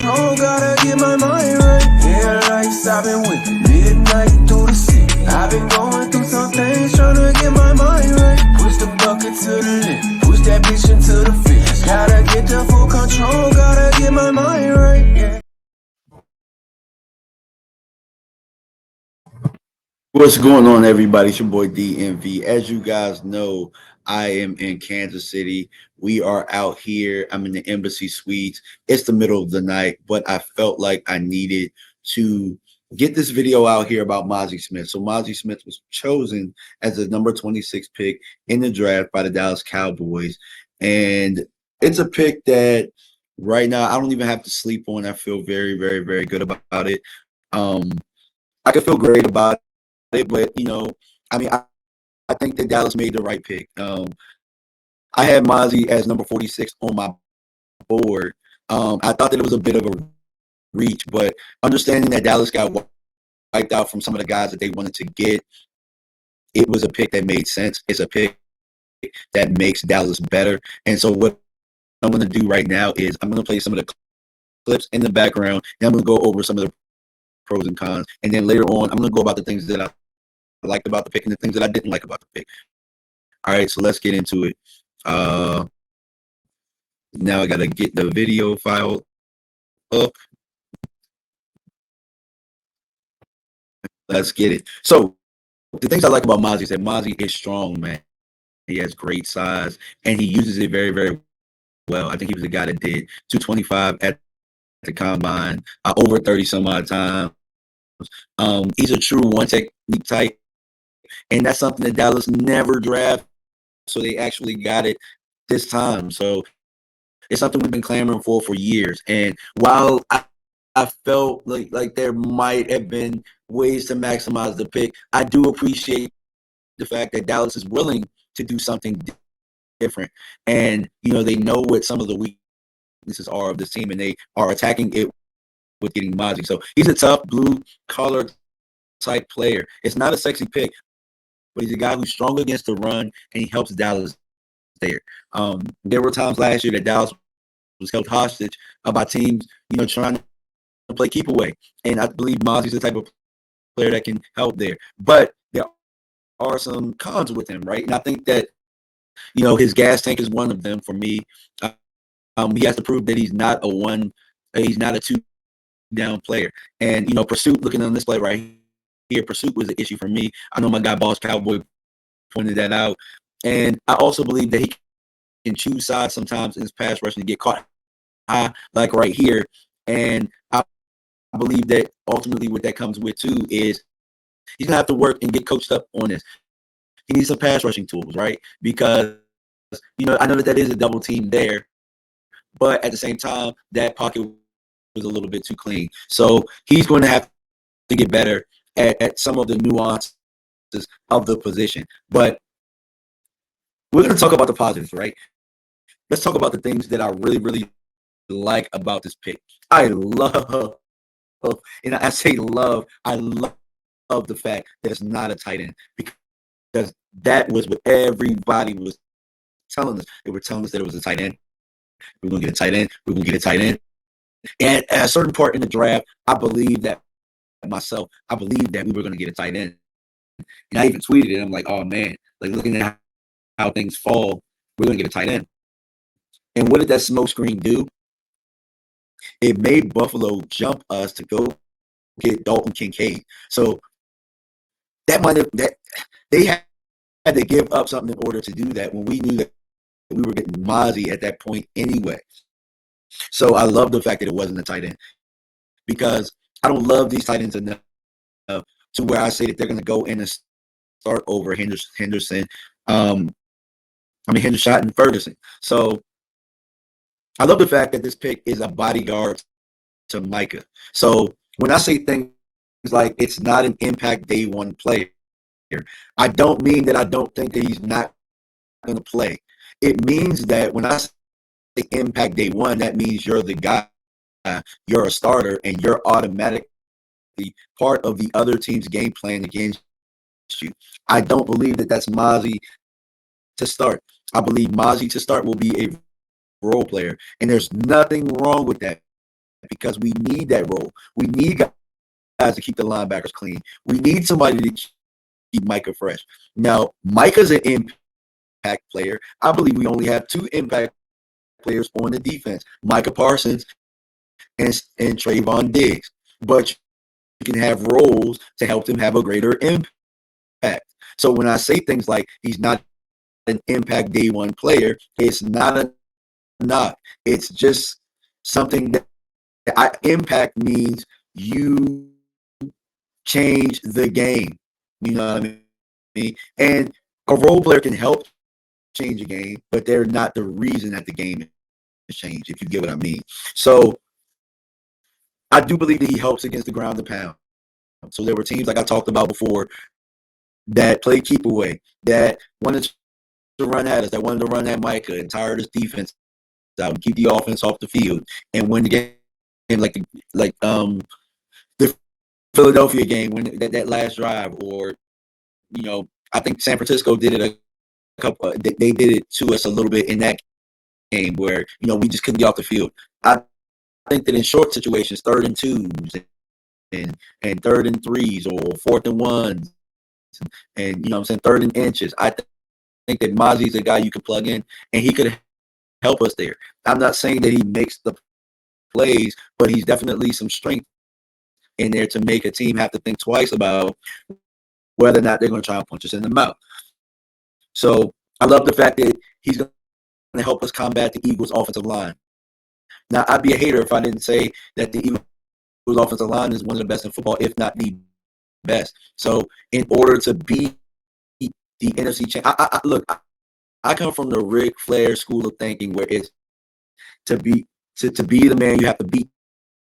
control, gotta get my mind right. Headlights, I've been with midnight through the city. I've been going through some things, tryna get my mind right. Push the bucket to the lip, push that bitch into the fence. Gotta get the full control, gotta get my mind right. Yeah. What's going on, everybody? It's your boy DMV. As you guys know, I am in Kansas City. We are out here. I'm in the Embassy Suites. It's the middle of the night, but I felt like I needed to get this video out here about Mazi Smith. So Mazi Smith was chosen as the number 26 pick in the draft by the Dallas Cowboys. And it's a pick that right now I don't even have to sleep on. I feel very, very, very good about it. I could feel great about it, but I think that Dallas made the right pick. I had Mazi as number 46 on my board. I thought that it was a bit of a reach, but understanding that Dallas got wiped out from some of the guys that they wanted to get, it was a pick that made sense. It's a pick that makes Dallas better. And so what I'm going to do right now is I'm going to play some of the clips in the background, and I'm going to go over some of the pros and cons. And then later on, I'm going to go about the things that I liked about the pick and the things that I didn't like about the pick. All right, so let's get into it. Now I got to get the video file up. Let's get it. So the things I like about Mazi is that Mazi is strong, man. He has great size, and he uses it very, very well. I think he was the guy that did 225 at the combine, over 30 some odd times. He's a true one technique type, and that's something that Dallas never drafted, so they actually got it this time. So it's something we've been clamoring for years. And while I felt like there might have been ways to maximize the pick, I do appreciate the fact that Dallas is willing to do something different. And, they know what some of the weaknesses are of this team, and they are attacking it with getting Mazi. So he's a tough blue-collar type player. It's not a sexy pick, but he's a guy who's strong against the run, and he helps Dallas there. There were times last year that Dallas was held hostage by teams, trying to play keep away. And I believe Mazi's the type of player that can help there. But there are some cons with him, right? And I think that, his gas tank is one of them for me. He has to prove that he's not a two down player. And, pursuit, looking on this play right here, pursuit was an issue for me. I know my guy Boss Cowboy pointed that out. And I also believe that he can choose sides sometimes in his pass rush and get caught high, like right here. And I believe that ultimately what that comes with too is he's gonna have to work and get coached up on this. He needs some pass rushing tools, right? Because I know that is a double team there, but at the same time, that pocket was a little bit too clean. So he's going to have to get better at some of the nuances of the position. But we're going to talk about the positives, right? Let's talk about the things that I really, really like about this pick. I love, and I say love, I love the fact that it's not a tight end, because that was what everybody was telling us. They were telling us that it was a tight end. We're going to get a tight end. We're going to get a tight end. And at a certain part in the draft, I believe that we were going to get a tight end. And I even tweeted it. I'm like, oh, man, like looking at how things fall, we're going to get a tight end. And what did that smoke screen do? It made Buffalo jump us to go get Dalton Kincaid. So that they had to give up something in order to do that, when we knew that we were getting Mazi at that point anyway. So I love the fact that it wasn't a tight end, because I don't love these tight ends enough to where I say that they're going to go in and start over Henderson, Hendershot and Ferguson. So I love the fact that this pick is a bodyguard to Micah. So when I say things like it's not an impact day one player, I don't mean that I don't think that he's not going to play. It means that when I say impact day one, that means you're the guy, you're a starter, and you're automatically part of the other team's game plan against you. I don't believe that that's Mazi to start. I believe Mazi to start will be a role player, and there's nothing wrong with that, because we need that role. We need guys to keep the linebackers clean. We need somebody to keep Micah fresh. Now, Micah's an impact player. I believe we only have 2 impact players on the defense, Micah Parsons and Trayvon Diggs. But you can have roles to help them have a greater impact. So when I say things like he's not an impact day one player, it's not a knock. It's just something that impact means you change the game. You know what I mean? And a role player can help change a game, but they're not the reason that the game is changed, if you get what I mean. So I do believe that he helps against the ground and pound. So there were teams like I talked about before that played keep away, that wanted to run at us, that wanted to run at Micah and tire this defense out and keep the offense off the field and win the game the Philadelphia game when that last drive, or I think San Francisco did it a couple. They did it to us a little bit in that game where we just couldn't get off the field. I think that in short situations, 3rd and 2s and 3rd and 3s or 4th and 1s, and 3rd and inches, I think that Mazi's a guy you could plug in and he could help us there. I'm not saying that he makes the plays, but he's definitely some strength in there to make a team have to think twice about whether or not they're going to try and punch us in the mouth. So I love the fact that he's going to help us combat the Eagles' offensive line. Now, I'd be a hater if I didn't say that the Eagles' offensive line is one of the best in football, if not the best. So in order to beat the NFC champ, look, I come from the Ric Flair school of thinking where it's to be the man, you have to beat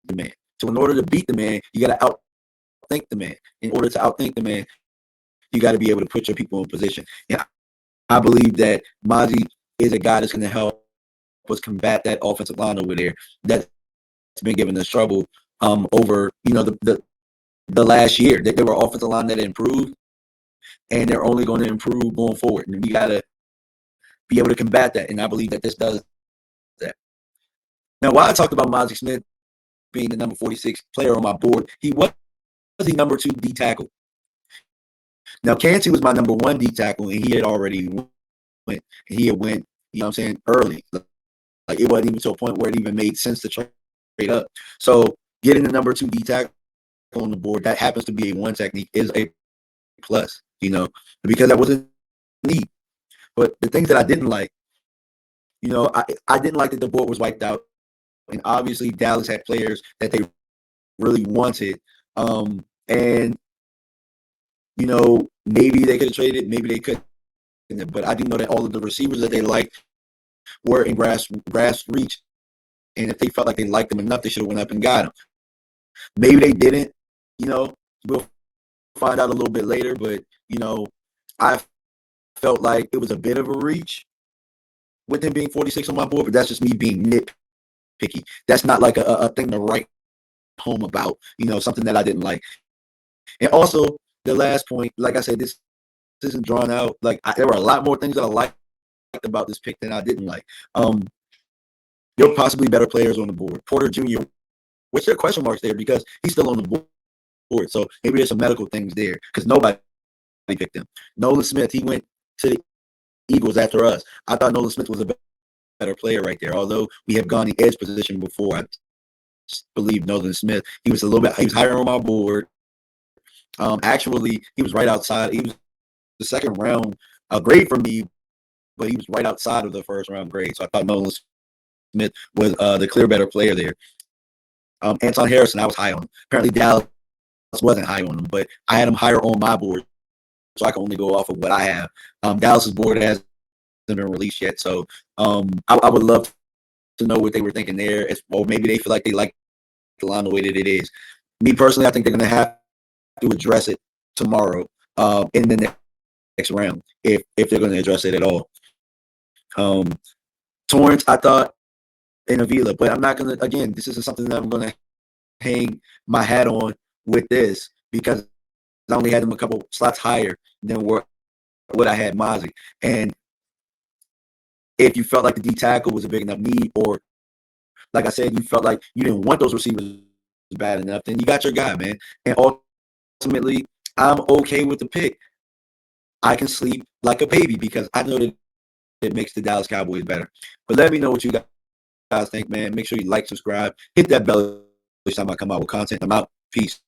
the man. So in order to beat the man, you got to outthink the man. In order to outthink the man, you got to be able to put your people in position. And I believe that Mazi is a guy that's going to help us combat that offensive line over there that's been giving us trouble over the last year. That there were offensive line that improved, and they're only going to improve going forward. And we got to be able to combat that. And I believe that this does that. Now, while I talked about Mazi Smith being the number 46 player on my board, he was the number 2 D tackle. Now, Canty was my number 1 D tackle, and he had already went. He had went, early. Like it wasn't even to a point where it even made sense to trade up. So getting the number 2 D tackle on the board that happens to be a 1 technique is a plus, because that wasn't neat. But the things that I didn't like, I didn't like that the board was wiped out. And obviously Dallas had players that they really wanted. And maybe they could have traded, maybe they couldn't. But I do know that all of the receivers that they liked were in grass reach. And if they felt like they liked them enough, they should have went up and got them. Maybe they didn't, we'll find out a little bit later. But, I felt like it was a bit of a reach with him being 46 on my board, but that's just me being nitpicky. That's not like a thing to write home about, something that I didn't like. And also, the last point, like I said, this isn't drawn out. Like there were a lot more things that I liked about this pick than I didn't like. There were possibly better players on the board. Porter Jr., which there are question marks there because he's still on the board. So maybe there's some medical things there because nobody picked him. Nolan Smith, he went to the Eagles after us. I thought Nolan Smith was a better player right there. Although we have gone the edge position before, I believe Nolan Smith, he was higher on my board. Actually, he was right outside. He was the second round grade for me, but he was right outside of the first round grade. So I thought Nolan Smith was the clear better player there. Anton Harrison, I was high on him. Apparently Dallas wasn't high on him, but I had him higher on my board, so I can only go off of what I have. Dallas's board hasn't been released yet, so I would love to know what they were thinking there, or maybe they feel like they like the line the way that it is. Me personally, I think they're going to have to address it tomorrow in the next round if they're going to address it at all. Torrance, I thought, in Avila, but I'm not going to, again, this isn't something that I'm going to hang my hat on with this because I only had them a couple slots higher than what I had Mazi. And if you felt like the D tackle was a big enough need, or like I said, you felt like you didn't want those receivers bad enough, then you got your guy, man. And ultimately, I'm okay with the pick. I can sleep like a baby because I know that it makes the Dallas Cowboys better. But let me know what you guys think, man. Make sure you like, subscribe, hit that bell each time I come out with content. I'm out. Peace.